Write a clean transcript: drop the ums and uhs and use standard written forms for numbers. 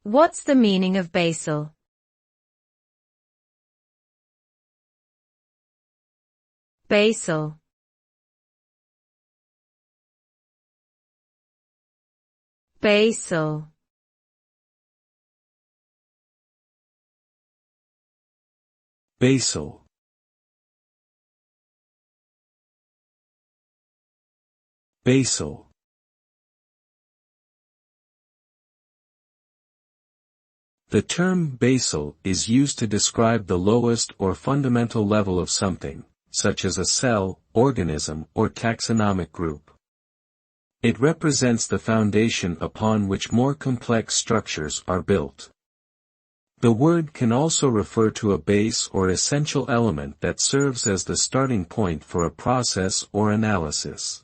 What's the meaning of basal? Basal. Basal. Basal. Basal. The term basal is used to describe the lowest or fundamental level of something, such as a cell, organism, or taxonomic group. It represents the foundation upon which more complex structures are built. The word can also refer to a base or essential element that serves as the starting point for a process or analysis.